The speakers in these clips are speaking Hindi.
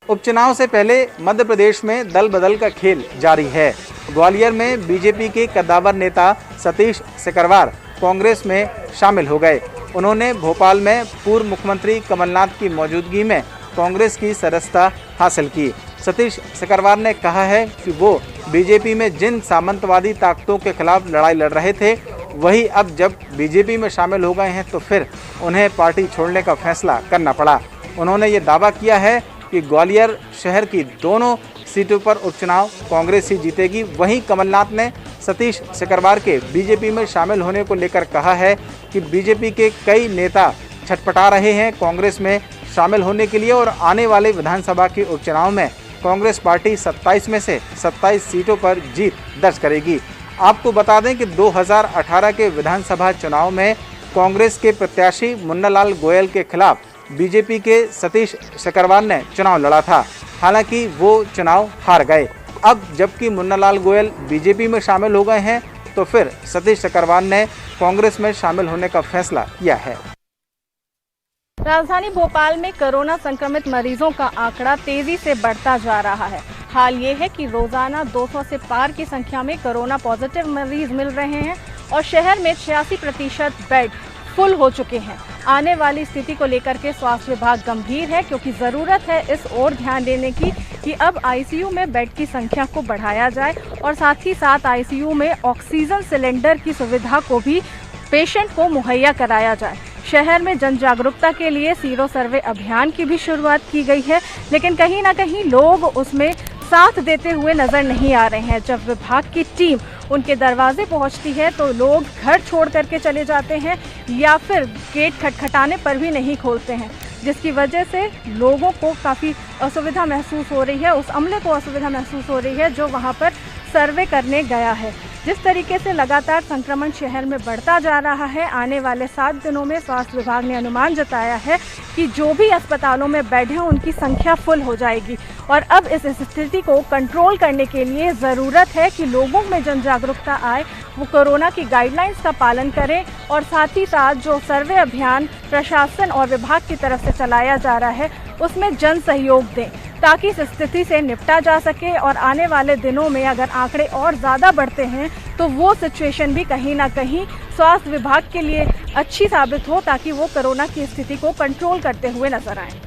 उपचुनाव से पहले मध्य प्रदेश में दल बदल का खेल जारी है। ग्वालियर में बीजेपी के कद्दावर नेता सतीश सिकरवार कांग्रेस में शामिल हो गए। उन्होंने भोपाल में पूर्व मुख्यमंत्री कमलनाथ की मौजूदगी में कांग्रेस की सदस्यता हासिल की। सतीश सिकरवार ने कहा है कि वो बीजेपी में जिन सामंतवादी ताकतों के खिलाफ लड़ाई लड़ रहे थे, वही अब जब बीजेपी में शामिल हो गए हैं तो फिर उन्हें पार्टी छोड़ने का फैसला करना पड़ा। उन्होंने ये दावा किया है कि ग्वालियर शहर की दोनों सीटों पर उपचुनाव कांग्रेस ही जीतेगी। वहीं कमलनाथ ने सतीश सिकरवार के बीजेपी में शामिल होने को लेकर कहा है कि बीजेपी के कई नेता छटपटा रहे हैं कांग्रेस में शामिल होने के लिए और आने वाले विधानसभा के उपचुनाव में कांग्रेस पार्टी 27 में से 27 सीटों पर जीत दर्ज करेगी। आपको बता दें कि 2018 के विधानसभा चुनाव में कांग्रेस के प्रत्याशी मुन्नालाल गोयल के खिलाफ बीजेपी के सतीश सिकरवार ने चुनाव लड़ा था। हालांकि वो चुनाव हार गए। अब जबकि मुन्नालाल गोयल बीजेपी में शामिल हो गए हैं तो फिर सतीश सिकरवार ने कांग्रेस में शामिल होने का फैसला किया है। राजधानी भोपाल में कोरोना संक्रमित मरीजों का आंकड़ा तेजी से बढ़ता जा रहा है। हाल ये है कि रोजाना 200 से पार की संख्या में कोरोना पॉजिटिव मरीज मिल रहे हैं और शहर में 86% बेड फुल हो चुके हैं। आने वाली स्थिति को लेकर के स्वास्थ्य विभाग गंभीर है, क्योंकि ज़रूरत है इस ओर ध्यान देने की कि अब आईसीयू में बेड की संख्या को बढ़ाया जाए और साथ ही साथ आईसीयू में ऑक्सीजन सिलेंडर की सुविधा को भी पेशेंट को मुहैया कराया जाए। शहर में जन जागरूकता के लिए सीरो सर्वे अभियान की भी शुरुआत की गई है, लेकिन कहीं ना कहीं लोग उसमें साथ देते हुए नजर नहीं आ रहे हैं। जब विभाग की टीम उनके दरवाजे पहुंचती है तो लोग घर छोड़ करके चले जाते हैं या फिर गेट खटखटाने पर भी नहीं खोलते हैं, जिसकी वजह से लोगों को काफ़ी असुविधा महसूस हो रही है। उस अमले को असुविधा महसूस हो रही है जो वहां पर सर्वे करने गया है। जिस तरीके से लगातार संक्रमण शहर में बढ़ता जा रहा है, आने वाले 7 दिनों में स्वास्थ्य विभाग ने अनुमान जताया है कि जो भी अस्पतालों में बेड हैं उनकी संख्या फुल हो जाएगी। और अब इस स्थिति को कंट्रोल करने के लिए ज़रूरत है कि लोगों में जन जागरूकता आए, वो कोरोना की गाइडलाइंस का पालन करें और साथ ही साथ जो सर्वे अभियान प्रशासन और विभाग की तरफ से चलाया जा रहा है उसमें जन सहयोग दें, ताकि इस स्थिति से निपटा जा सके। और आने वाले दिनों में अगर आंकड़े और ज़्यादा बढ़ते हैं तो वो सिचुएशन भी कहीं ना कहीं स्वास्थ्य विभाग के लिए अच्छी साबित हो, ताकि वो कोरोना की स्थिति को कंट्रोल करते हुए नजर आए।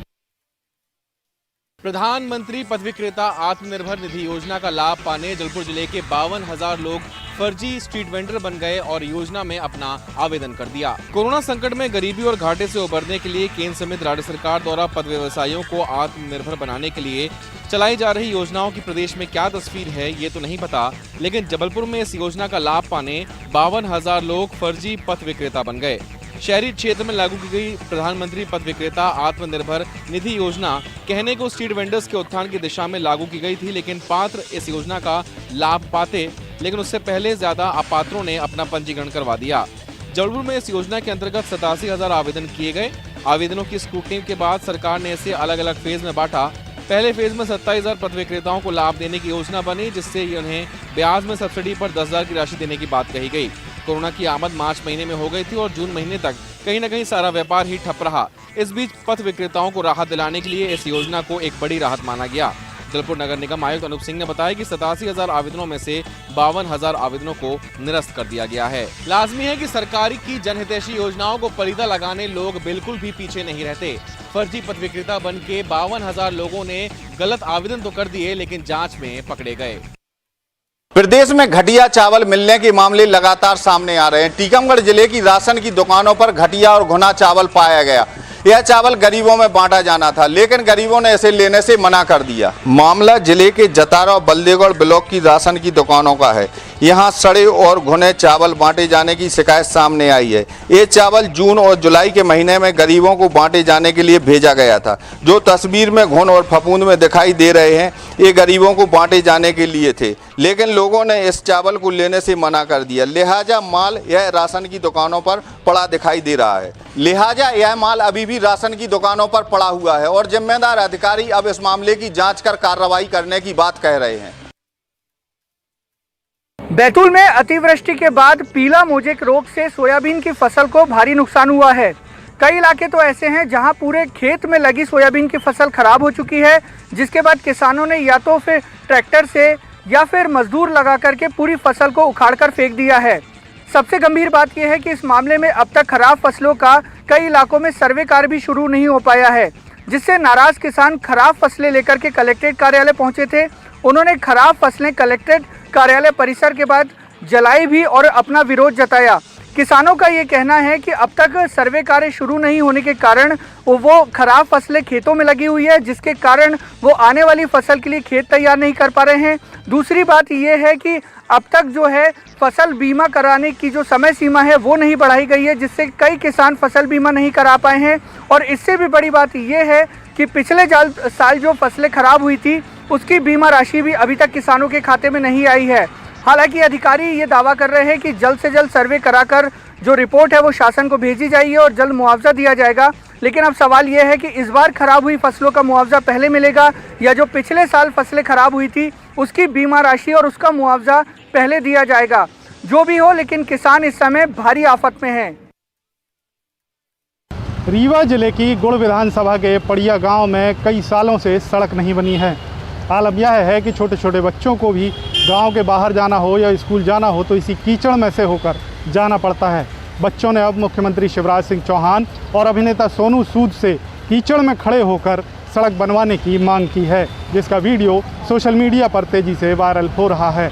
प्रधानमंत्री पथ विक्रेता आत्मनिर्भर निधि योजना का लाभ पाने जबलपुर जिले के 52,000 लोग फर्जी स्ट्रीट वेंडर बन गए और योजना में अपना आवेदन कर दिया। कोरोना संकट में गरीबी और घाटे से उबरने के लिए केंद्र समेत राज्य सरकार द्वारा पथ व्यवसायियों को आत्मनिर्भर बनाने के लिए चलाई जा रही योजनाओं की प्रदेश में क्या तस्वीर है ये तो नहीं पता, लेकिन जबलपुर में इस योजना का लाभ पाने 52,000 लोग फर्जी पथ विक्रेता बन गए। शहरी क्षेत्र में लागू की गई प्रधानमंत्री पथ विक्रेता आत्मनिर्भर निधि योजना कहने को स्ट्रीट वेंडर्स के उत्थान की दिशा में लागू की गई थी, लेकिन पात्र इस योजना का लाभ पाते, लेकिन उससे पहले ज्यादा अपात्रों ने अपना पंजीकरण करवा दिया। जबलपुर में इस योजना के अंतर्गत 87,000 आवेदन किए गए। आवेदनों की स्क्रूटनी के बाद सरकार ने इसे अलग अलग फेज में बांटा। पहले फेज में 27,000 पथ विक्रेताओं को लाभ देने की योजना बनी, जिससे उन्हें ब्याज में सब्सिडी पर 10,000 की राशि देने की बात कही गई। कोरोना की आमद मार्च महीने में हो गई थी और जून महीने तक कहीं न कहीं सारा व्यापार ही ठप रहा। इस बीच पथ विक्रेताओं को राहत दिलाने के लिए इस योजना को एक बड़ी राहत माना गया। जबलपुर नगर निगम आयुक्त अनूप सिंह ने बताया कि 87,000 आवेदनों में से 52,000 आवेदनों को निरस्त कर दिया गया है। लाजमी है कि सरकारी की जनहितैषी योजनाओं को परिधा लगाने लोग बिल्कुल भी पीछे नहीं रहते। फर्जी पथ विक्रेता बन के 52,000 लोगों ने गलत आवेदन तो कर दिए, लेकिन जांच में पकड़े गए। प्रदेश में घटिया चावल मिलने के मामले लगातार सामने आ रहे हैं। टीकमगढ़ जिले की राशन की दुकानों पर घटिया और घुना चावल पाया गया। यह चावल गरीबों में बांटा जाना था, लेकिन गरीबों ने इसे लेने से मना कर दिया। मामला जिले के जतारा और बल्देगढ़ ब्लॉक की राशन की दुकानों का है। यहां सड़े और घुने चावल बांटे जाने की शिकायत सामने आई है। ये चावल जून और जुलाई के महीने में गरीबों को बांटे जाने के लिए भेजा गया था। जो तस्वीर में घुन और फफूंद में दिखाई दे रहे हैं, ये गरीबों को बांटे जाने के लिए थे, लेकिन लोगों ने इस चावल को लेने से मना कर दिया। लिहाजा माल यह राशन की दुकानों पर पड़ा दिखाई दे रहा है। लिहाजा यह माल अभी भी राशन की दुकानों पर पड़ा हुआ है और जिम्मेदार अधिकारी अब इस मामले की जांच कर कार्रवाई करने की बात कह रहे हैं। बैतूल में अतिवृष्टि के बाद पीला मोजेक रोग से सोयाबीन की फसल को भारी नुकसान हुआ है। कई इलाके तो ऐसे हैं जहां पूरे खेत में लगी सोयाबीन की फसल खराब हो चुकी है, जिसके बाद किसानों ने या तो फिर ट्रैक्टर से या फिर मजदूर लगा करके पूरी फसल को उखाड़ कर फेंक दिया है। सबसे गंभीर बात यह है कि इस मामले में अब तक खराब फसलों का कई इलाकों में सर्वे कार्य भी शुरू नहीं हो पाया है, जिससे नाराज किसान खराब फसलें लेकर के कलेक्ट्रेट कार्यालय पहुंचे थे। उन्होंने खराब फसलें कलेक्ट्रेट कार्यालय परिसर के बाद जलाई भी और अपना विरोध जताया। किसानों का ये कहना है कि अब तक सर्वे कार्य शुरू नहीं होने के कारण वो खराब फसलें खेतों में लगी हुई है, जिसके कारण वो आने वाली फसल के लिए खेत तैयार नहीं कर पा रहे हैं। दूसरी बात ये है कि अब तक जो है फसल बीमा कराने की जो समय सीमा है वो नहीं बढ़ाई गई है, जिससे कई किसान फसल बीमा नहीं करा पाए हैं। और इससे भी बड़ी बात ये है कि पिछले साल जो फसलें खराब हुई थी उसकी बीमा राशि भी अभी तक किसानों के खाते में नहीं आई है। हालांकि अधिकारी ये दावा कर रहे हैं कि जल्द से जल्द सर्वे कराकर जो रिपोर्ट है वो शासन को भेजी जाएगी और जल्द मुआवजा दिया जाएगा। लेकिन अब सवाल ये है कि इस बार खराब हुई फसलों का मुआवजा पहले मिलेगा या जो पिछले साल फसलें खराब हुई थी उसकी बीमा राशि और उसका मुआवजा पहले दिया जाएगा। जो भी हो, लेकिन किसान इस समय भारी आफत में हैं। रीवा जिले की गुड़ विधानसभा के पड़िया गांव में कई सालों से सड़क नहीं बनी है। आलम यह है कि छोटे छोटे बच्चों को भी गांव के बाहर जाना हो या स्कूल जाना हो तो इसी कीचड़ में से होकर जाना पड़ता है। बच्चों ने अब मुख्यमंत्री शिवराज सिंह चौहान और अभिनेता सोनू सूद से कीचड़ में खड़े होकर सड़क बनवाने की मांग की है, जिसका वीडियो सोशल मीडिया पर तेज़ी से वायरल हो रहा है।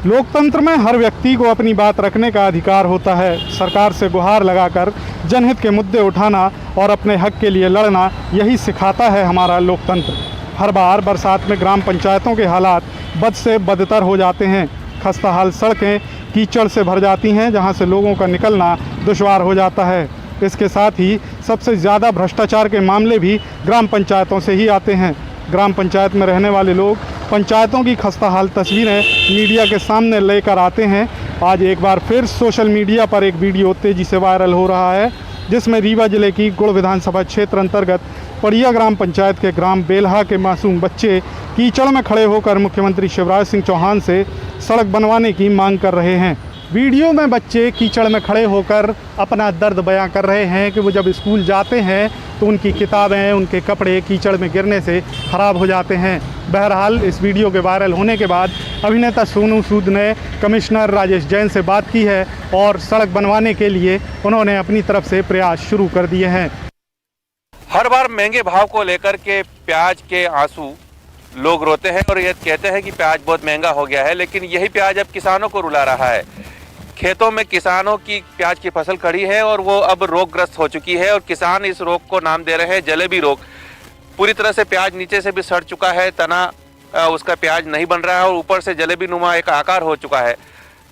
लोकतंत्र में हर व्यक्ति को अपनी बात रखने का अधिकार होता है। सरकार से गुहार लगाकर जनहित के मुद्दे उठाना और अपने हक के लिए लड़ना, यही सिखाता है हमारा लोकतंत्र। हर बार बरसात में ग्राम पंचायतों के हालात बद से बदतर हो जाते हैं। खस्ता हाल सड़कें कीचड़ से भर जाती हैं, जहां से लोगों का निकलना दुश्वार हो जाता है। इसके साथ ही सबसे ज़्यादा भ्रष्टाचार के मामले भी ग्राम पंचायतों से ही आते हैं। ग्राम पंचायत में रहने वाले लोग पंचायतों की खस्ता हाल तस्वीरें मीडिया के सामने लेकर आते हैं। आज एक बार फिर सोशल मीडिया पर एक वीडियो तेज़ी से वायरल हो रहा है, जिसमें रीवा जिले की गुड़ विधानसभा क्षेत्र अंतर्गत पड़िया ग्राम पंचायत के ग्राम बेलहा के मासूम बच्चे कीचड़ में खड़े होकर मुख्यमंत्री शिवराज सिंह चौहान से सड़क बनवाने की मांग कर रहे हैं। वीडियो में बच्चे कीचड़ में खड़े होकर अपना दर्द बयां कर रहे हैं कि वो जब स्कूल जाते हैं तो उनकी किताबें, उनके कपड़े कीचड़ में गिरने से ख़राब हो जाते हैं। बहरहाल इस वीडियो के वायरल होने के बाद अभिनेता सोनू सूद ने कमिश्नर राजेश जैन से बात की है और सड़क बनवाने के लिए उन्होंने अपनी तरफ से प्रयास शुरू कर दिए हैं। हर बार महंगे भाव को लेकर के प्याज के आंसू लोग रोते हैं और ये कहते हैं कि प्याज बहुत महंगा हो गया है, लेकिन यही प्याज अब किसानों को रुला रहा है। खेतों में किसानों की प्याज की फसल खड़ी है और वो अब रोगग्रस्त हो चुकी है और किसान इस रोग को नाम दे रहे हैं जलेबी रोग। पूरी तरह से प्याज नीचे से भी सड़ चुका है, तना उसका प्याज नहीं बन रहा है और ऊपर से जलेबी नुमा एक आकार हो चुका है।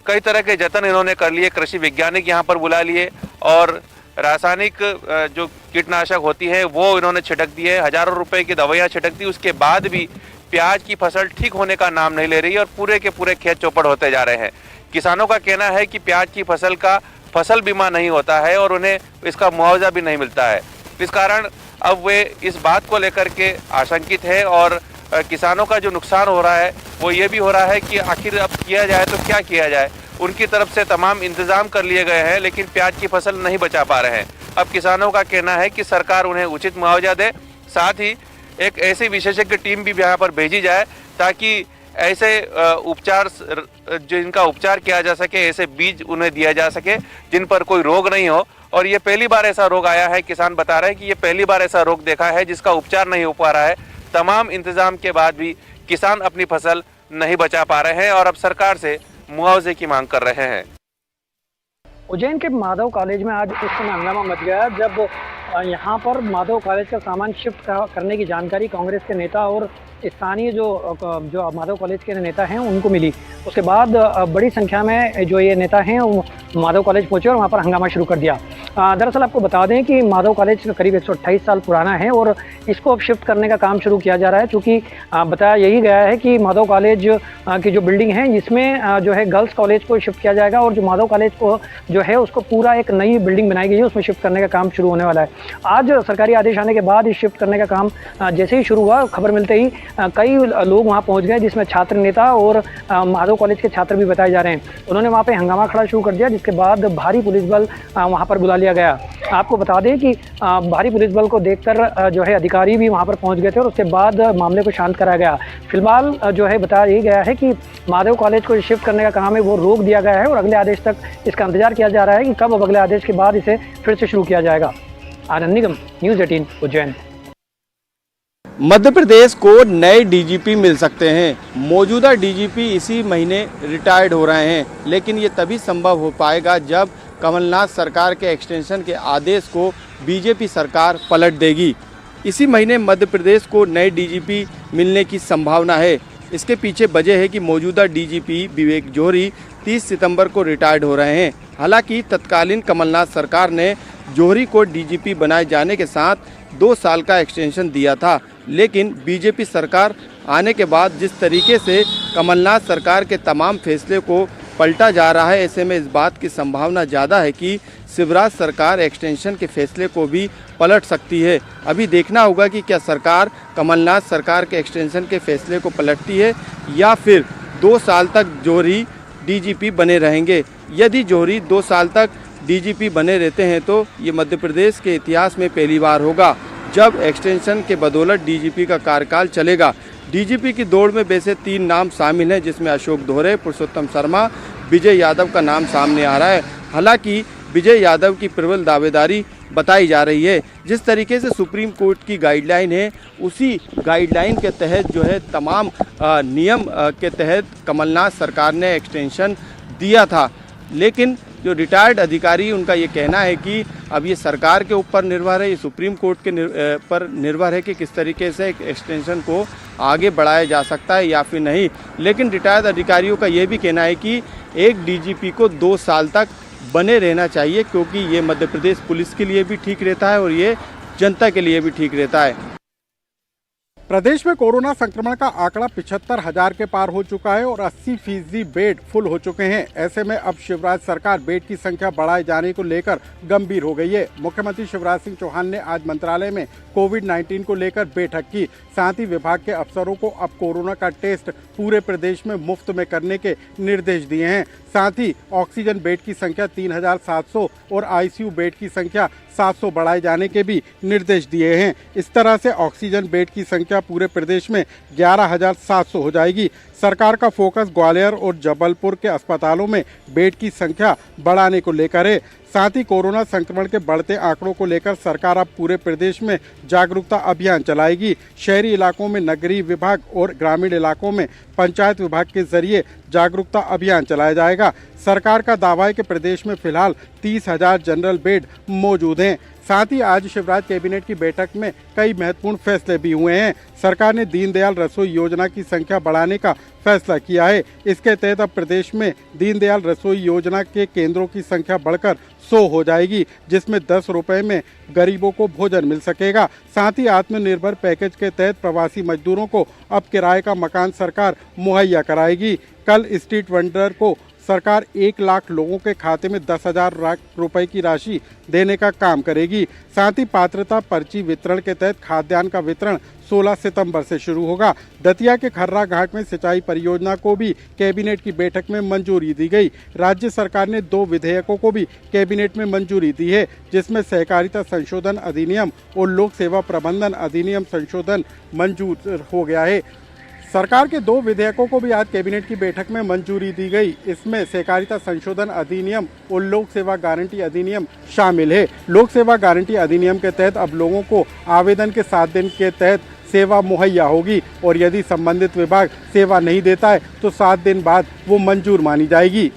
कई तरह के जतन इन्होंने कर लिए, कृषि वैज्ञानिक यहाँ पर बुला लिए और रासायनिक जो कीटनाशक होती है वो इन्होंने छिड़क दिए, हजारों रुपए की दवाइयाँ छिड़क दी। उसके बाद भी प्याज की फसल ठीक होने का नाम नहीं ले रही और पूरे के पूरे खेत चौपड़ होते जा रहे हैं। किसानों का कहना है कि प्याज की फसल का फसल बीमा नहीं होता है और उन्हें इसका मुआवजा भी नहीं मिलता है। इस कारण अब वे इस बात को लेकर के आशंकित है और किसानों का जो नुकसान हो रहा है वो ये भी हो रहा है कि आखिर अब किया जाए तो क्या किया जाए। उनकी तरफ से तमाम इंतजाम कर लिए गए हैं लेकिन प्याज की फसल नहीं बचा पा रहे हैं। अब किसानों का कहना है कि सरकार उन्हें उचित मुआवजा दे, साथ ही एक ऐसी विशेषज्ञ टीम भी यहाँ पर भेजी जाए ताकि ऐसे उपचार जिनका उपचार किया जा सके, ऐसे बीज उन्हें दिया जा सके जिन पर कोई रोग नहीं हो। और ये पहली बार ऐसा रोग आया है, किसान बता रहे हैं कि ये पहली बार ऐसा रोग देखा है जिसका उपचार नहीं हो पा रहा है। तमाम इंतजाम के बाद भी किसान अपनी फसल नहीं बचा पा रहे हैं और अब सरकार से मुआवजे की मांग कर रहे हैं। उज्जैन के माधव कॉलेज में आज इस समय हंगामा मच गया जब यहाँ पर माधव कॉलेज का सामान शिफ्ट करने की जानकारी कांग्रेस के नेता और स्थानीय जो माधव कॉलेज के नेता हैं उनको मिली। उसके बाद बड़ी संख्या में जो ये नेता हैं वो माधव कॉलेज पहुंचे और वहाँ पर हंगामा शुरू कर दिया। दरअसल आपको बता दें कि माधव कॉलेज करीब 128 साल पुराना है और इसको अब शिफ्ट करने का काम शुरू किया जा रहा है, क्योंकि बताया यही गया है कि माधव कॉलेज की जो बिल्डिंग है इसमें जो है गर्ल्स कॉलेज को शिफ्ट किया जाएगा और जो माधव कॉलेज को जो है उसको पूरा एक नई बिल्डिंग बनाई गई है, उसमें शिफ्ट करने का काम शुरू होने वाला है। आज सरकारी आदेश आने के बाद इस शिफ्ट करने का काम जैसे ही शुरू हुआ, खबर मिलते ही कई लोग वहाँ पहुँच गए, जिसमें छात्र नेता और माधव कॉलेज के छात्र भी बताए जा रहे हैं। उन्होंने वहाँ पे हंगामा खड़ा शुरू कर दिया, जिसके बाद भारी पुलिस बल वहाँ पर बुला लिया गया। आपको बता दें कि भारी पुलिस बल को देखकर जो है अधिकारी भी वहाँ पर पहुँच गए थे और उसके बाद मामले को शांत कराया गया। फिलहाल जो है बताया यही गया है कि माधव कॉलेज को शिफ्ट करने का काम है वो रोक दिया गया है और अगले आदेश तक इसका इंतजार किया जा रहा है कि कब अब अगले आदेश के बाद इसे फिर से शुरू किया जाएगा। आनंद निगम, न्यूज़ 18 उज्जैन। मध्य प्रदेश को नए डीजीपी मिल सकते हैं। मौजूदा डीजीपी इसी महीने रिटायर्ड हो रहे हैं, लेकिन ये तभी संभव हो पाएगा जब कमलनाथ सरकार के एक्सटेंशन के आदेश को बीजेपी सरकार पलट देगी। इसी महीने मध्य प्रदेश को नए डीजीपी मिलने की संभावना है। इसके पीछे वजह है कि मौजूदा डीजीपी विवेक जौहरी 30 सितंबर को रिटायर्ड हो रहे हैं। हालांकि तत्कालीन कमलनाथ सरकार ने जौहरी को डीजीपी बनाए जाने के साथ 2 साल का एक्सटेंशन दिया था, लेकिन बीजेपी सरकार आने के बाद जिस तरीके से कमलनाथ सरकार के तमाम फैसले को पलटा जा रहा है, ऐसे में इस बात की संभावना ज़्यादा है कि शिवराज सरकार एक्सटेंशन के फैसले को भी पलट सकती है। अभी देखना होगा कि क्या सरकार कमलनाथ सरकार के एक्सटेंशन के फैसले को पलटती है या फिर 2 साल तक जौहरी डीजीपी बने रहेंगे। यदि जौहरी 2 साल तक डीजीपी बने रहते हैं तो ये मध्य प्रदेश के इतिहास में पहली बार होगा जब एक्सटेंशन के बदौलत डीजीपी का कार्यकाल चलेगा। डीजीपी की दौड़ में वैसे 3 नाम शामिल हैं, जिसमें अशोक दोहरे, पुरुषोत्तम शर्मा, विजय यादव का नाम सामने आ रहा है। हालांकि विजय यादव की प्रबल दावेदारी बताई जा रही है। जिस तरीके से सुप्रीम कोर्ट की गाइडलाइन है, उसी गाइडलाइन के तहत जो है तमाम नियम के तहत कमलनाथ सरकार ने एक्सटेंशन दिया था, लेकिन जो रिटायर्ड अधिकारी उनका ये कहना है कि अब ये सरकार के ऊपर निर्भर है, ये सुप्रीम कोर्ट के पर निर्भर है कि किस तरीके से एक्सटेंशन को आगे बढ़ाया जा सकता है या फिर नहीं। लेकिन रिटायर्ड अधिकारियों का ये भी कहना है कि एक डीजीपी को 2 साल तक बने रहना चाहिए, क्योंकि ये मध्य प्रदेश पुलिस के लिए भी ठीक रहता है और ये जनता के लिए भी ठीक रहता है। प्रदेश में कोरोना संक्रमण का आंकड़ा 75,000 के पार हो चुका है और 80% बेड फुल हो चुके हैं। ऐसे में अब शिवराज सरकार बेड की संख्या बढ़ाए जाने को लेकर गंभीर हो गई है। मुख्यमंत्री शिवराज सिंह चौहान ने आज मंत्रालय में कोविड-19 को लेकर बैठक की। साथ ही विभाग के अफसरों को अब कोरोना का टेस्ट पूरे प्रदेश में मुफ्त में करने के निर्देश दिए हैं। साथ ही ऑक्सीजन बेड की संख्या 3,700 और आईसीयू बेड की संख्या 700 बढ़ाए जाने के भी निर्देश दिए हैं। इस तरह से ऑक्सीजन बेड की संख्या पूरे प्रदेश में 11,700 हो जाएगी। सरकार का फोकस ग्वालियर और जबलपुर के अस्पतालों में बेड की संख्या बढ़ाने को लेकर है। साथ ही कोरोना संक्रमण के बढ़ते आंकड़ों को लेकर सरकार अब पूरे प्रदेश में जागरूकता अभियान चलाएगी। शहरी इलाकों में नगरीय विभाग और ग्रामीण इलाकों में पंचायत विभाग के जरिए जागरूकता अभियान चलाया जाएगा। सरकार का दावा है कि प्रदेश में फिलहाल 30,000 जनरल बेड मौजूद हैं। साथ ही आज शिवराज कैबिनेट की बैठक में कई महत्वपूर्ण फैसले भी हुए हैं। सरकार ने दीनदयाल रसोई योजना की संख्या बढ़ाने का फैसला किया है। इसके तहत अब प्रदेश में दीनदयाल रसोई योजना के केंद्रों की संख्या बढ़कर 100 हो जाएगी, जिसमें 10 रुपए में गरीबों को भोजन मिल सकेगा। साथ ही आत्मनिर्भर पैकेज के तहत प्रवासी मजदूरों को अब किराए का मकान सरकार मुहैया कराएगी। कल स्ट्रीट वेंडर को सरकार 1 लाख लोगों के खाते में 10,000 रुपए की राशि देने का काम करेगी। साथ ही पात्रता पर्ची वितरण के तहत खाद्यान्न का वितरण 16 सितंबर से शुरू होगा। दतिया के खर्रा घाट में सिंचाई परियोजना को भी कैबिनेट की बैठक में मंजूरी दी गई। राज्य सरकार ने 2 विधेयकों को भी कैबिनेट में मंजूरी दी है, जिसमें सहकारिता संशोधन अधिनियम और लोक सेवा प्रबंधन अधिनियम संशोधन मंजूर हो गया है। सरकार के 2 विधेयकों को भी आज कैबिनेट की बैठक में मंजूरी दी गई। इसमें सहकारिता संशोधन अधिनियम और लोक सेवा गारंटी अधिनियम शामिल है। लोक सेवा गारंटी अधिनियम के तहत अब लोगों को आवेदन के 7 दिन के तहत सेवा मुहैया होगी और यदि संबंधित विभाग सेवा नहीं देता है तो 7 दिन बाद वो मंजूर मानी जाएगी।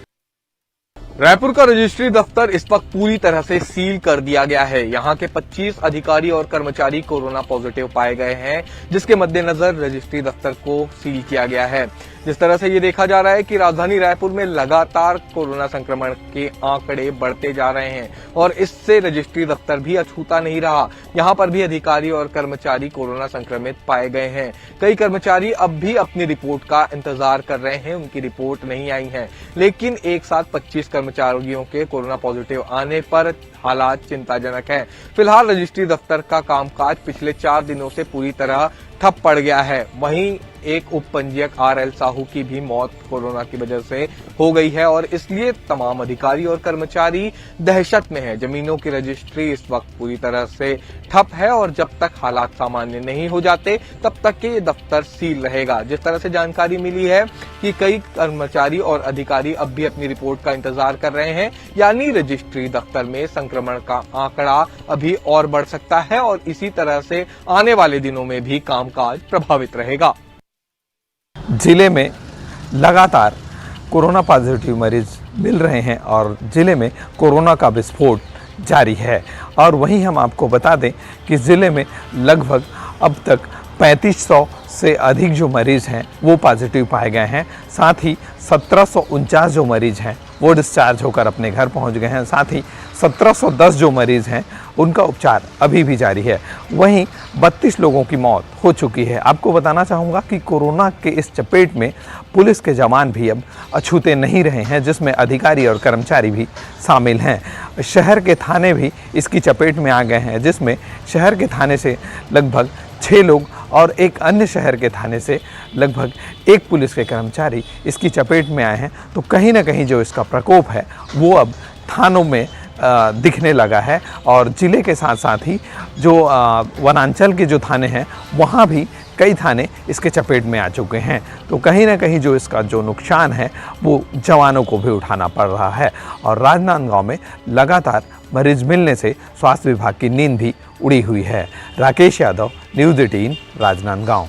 रायपुर का रजिस्ट्री दफ्तर इस वक्त पूरी तरह से सील कर दिया गया है। यहाँ के 25 अधिकारी और कर्मचारी कोरोना पॉजिटिव पाए गए हैं, जिसके मद्देनजर रजिस्ट्री दफ्तर को सील किया गया है। जिस तरह से ये देखा जा रहा है कि राजधानी रायपुर में लगातार कोरोना संक्रमण के आंकड़े बढ़ते जा रहे हैं और इससे रजिस्ट्री दफ्तर भी अछूता नहीं रहा। यहाँ पर भी अधिकारी और कर्मचारी कोरोना संक्रमित पाए गए हैं। कई कर्मचारी अब भी अपनी रिपोर्ट का इंतजार कर रहे हैं, उनकी रिपोर्ट नहीं आई है, लेकिन एक साथ 25 कर्मचारी कर्मचारियों के कोरोना पॉजिटिव आने पर हालात चिंताजनक हैं। फिलहाल रजिस्ट्री दफ्तर का कामकाज पिछले 4 दिनों से पूरी तरह ठप पड़ गया है। वहीं एक उप पंजीयक RL साहू की भी मौत कोरोना की वजह से हो गई है और इसलिए तमाम अधिकारी और कर्मचारी दहशत में हैं। जमीनों की रजिस्ट्री इस वक्त पूरी तरह से ठप है और जब तक हालात सामान्य नहीं हो जाते तब तक ये दफ्तर सील रहेगा। जिस तरह से जानकारी मिली है कि कई कर्मचारी और अधिकारी अब भी अपनी रिपोर्ट का इंतजार कर रहे हैं, यानी रजिस्ट्री दफ्तर में संक्रमण का आंकड़ा अभी और बढ़ सकता है और इसी तरह से आने वाले दिनों में भी कामकाज प्रभावित रहेगा। जिले में लगातार कोरोना पॉजिटिव मरीज मिल रहे हैं और जिले में कोरोना का विस्फोट जारी है। और वहीं हम आपको बता दें कि ज़िले में लगभग अब तक 3500 से अधिक जो मरीज़ हैं वो पॉजिटिव पाए गए हैं। साथ ही 1749 जो मरीज़ हैं वो डिस्चार्ज होकर अपने घर पहुंच गए हैं। साथ ही 1710 जो मरीज़ हैं उनका उपचार अभी भी जारी है। वहीं 32 लोगों की मौत हो चुकी है। आपको बताना चाहूँगा कि कोरोना के इस चपेट में पुलिस के जवान भी अब अछूते नहीं रहे हैं, जिसमें अधिकारी और कर्मचारी भी शामिल हैं। शहर के थाने भी इसकी चपेट में आ गए हैं, जिसमें शहर के थाने से लगभग 6 लोग और एक अन्य शहर के थाने से लगभग 1 पुलिस के कर्मचारी इसकी चपेट में आए हैं। तो कहीं ना कहीं जो इसका प्रकोप है वो अब थानों में दिखने लगा है और ज़िले के साथ साथ ही जो वनांचल के जो थाने हैं वहाँ भी कई थाने इसके चपेट में आ चुके हैं। तो कहीं ना कहीं जो इसका जो नुकसान है वो जवानों को भी उठाना पड़ रहा है और राजनांदगांव में लगातार मरीज मिलने से स्वास्थ्य विभाग की नींद भी उड़ी हुई है। राकेश यादव, न्यूज़ 18, राजनांदगांव।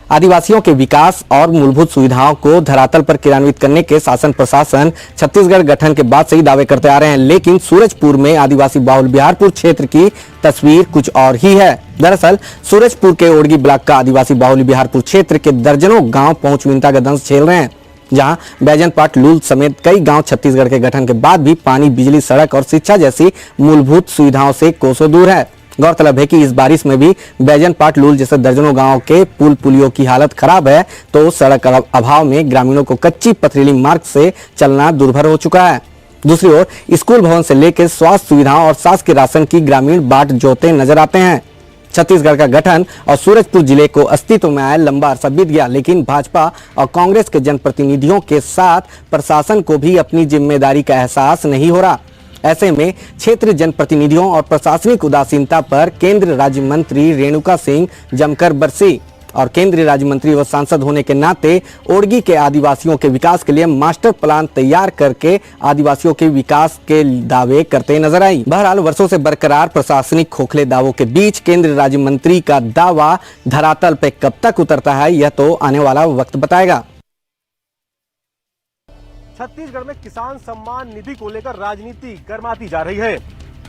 आदिवासियों के विकास और मूलभूत सुविधाओं को धरातल पर क्रियान्वित करने के शासन प्रशासन छत्तीसगढ़ गठन के बाद से ही दावे करते आ रहे हैं, लेकिन सूरजपुर में आदिवासी बाहुल बिहारपुर क्षेत्र की तस्वीर कुछ और ही है। दरअसल सूरजपुर के ओड़गी ब्लॉक का आदिवासी बाहुल बिहारपुर क्षेत्र के दर्जनों गांव पहुंचविनता का दंश झेल रहे हैं, जहां बैजनपाट, लूल समेत कई गांव छत्तीसगढ़ के गठन के बाद भी पानी, बिजली, सड़क और शिक्षा जैसी मूलभूत सुविधाओं से कोसों दूर है। गौरतलब है कि इस बारिश में भी बैजनपाट, लूल जैसे दर्जनों गांवों के पुल पुलियों की हालत खराब है, तो सड़क अभाव में ग्रामीणों को कच्ची पथरीली मार्ग से चलना दुर्भर हो चुका है। दूसरी ओर स्कूल भवन से लेकर स्वास्थ्य सुविधाओं और शासकीय राशन की ग्रामीण बाट जोते नजर आते हैं। छत्तीसगढ़ का गठन और सूरजपुर जिले को अस्तित्व में आए लंबा अरसा बीत गया, लेकिन भाजपा और कांग्रेस के जनप्रतिनिधियों के साथ प्रशासन को भी अपनी जिम्मेदारी का एहसास नहीं हो रहा। ऐसे में क्षेत्रीय जनप्रतिनिधियों और प्रशासनिक उदासीनता पर केंद्रीय राज्य मंत्री रेणुका सिंह जमकर बरसी और केंद्रीय राज्य मंत्री व सांसद होने के नाते ओड़गी के आदिवासियों के विकास के लिए मास्टर प्लान तैयार करके आदिवासियों के विकास के दावे करते नजर आई। बहरहाल वर्षों से बरकरार प्रशासनिक खोखले दावों के बीच केंद्रीय राज्य मंत्री का दावा धरातल पे कब तक उतरता है यह तो आने वाला वक्त बताएगा। छत्तीसगढ़ में किसान सम्मान निधि को लेकर राजनीति गर्माती जा रही है।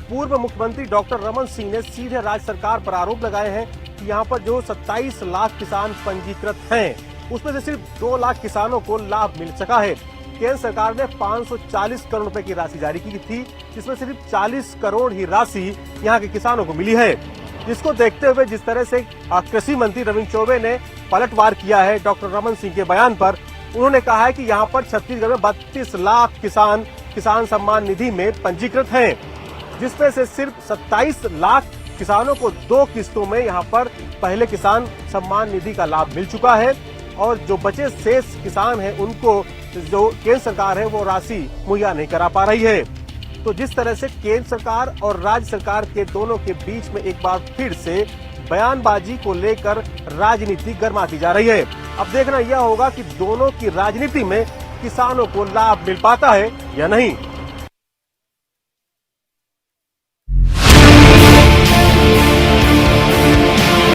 पूर्व मुख्यमंत्री डॉक्टर रमन सिंह ने सीधे राज्य सरकार पर आरोप लगाए हैं कि यहाँ पर जो 27 लाख किसान पंजीकृत हैं, उसमें से सिर्फ 2 लाख किसानों को लाभ मिल सका है। केंद्र सरकार ने 540 करोड़ रुपए की राशि जारी की थी, जिसमें सिर्फ 40 करोड़ ही राशि यहाँ के किसानों को मिली है। जिसको देखते हुए जिस तरह से कृषि मंत्री रविंद्र चौबे ने पलटवार किया है डॉक्टर रमन सिंह के बयान पर, उन्होंने कहा है कि यहाँ पर छत्तीसगढ़ में 32 लाख किसान सम्मान निधि में पंजीकृत हैं, जिसमें से सिर्फ 27 लाख किसानों को 2 किस्तों में यहाँ पर पहले किसान सम्मान निधि का लाभ मिल चुका है और जो बचे शेष किसान हैं उनको जो केंद्र सरकार है वो राशि मुहैया नहीं करा पा रही है। तो जिस तरह से केंद्र सरकार और राज्य सरकार के दोनों के बीच में एक बार फिर से बयानबाजी को लेकर राजनीति गर्माती जा रही है। अब देखना यह होगा कि दोनों की राजनीति में किसानों को लाभ मिल पाता है या नहीं।